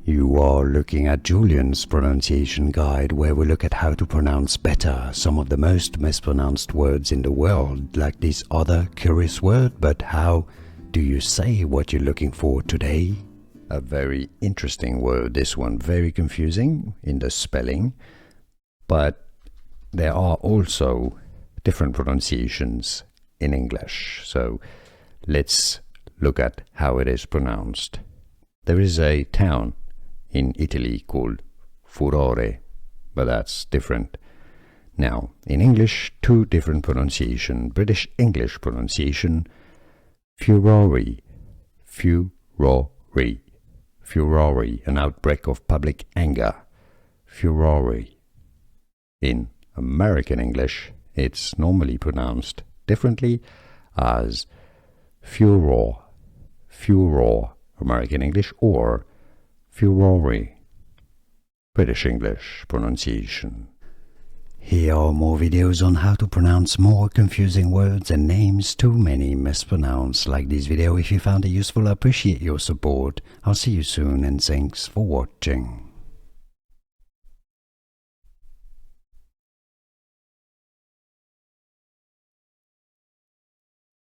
You are looking at Julian's pronunciation guide, where we look at how to pronounce better some of the most mispronounced words in the world, like this other curious word. But how do you say what you're looking for today? A very interesting word, this one, very confusing in the spelling, but there are also different pronunciations in English. So let's look at how it is pronounced. There is a town in Italy called Furore, but that's different. Now, in English, two different pronunciation. British English pronunciation, furore, furore, furore, an outbreak of public anger, furore. In American English, it's normally pronounced differently as furor, furor, American English, or furore, British English pronunciation. Here are more videos on how to pronounce more confusing words and names too many mispronounced. Like this video if you found it useful. I appreciate your support. I'll see you soon and thanks for watching.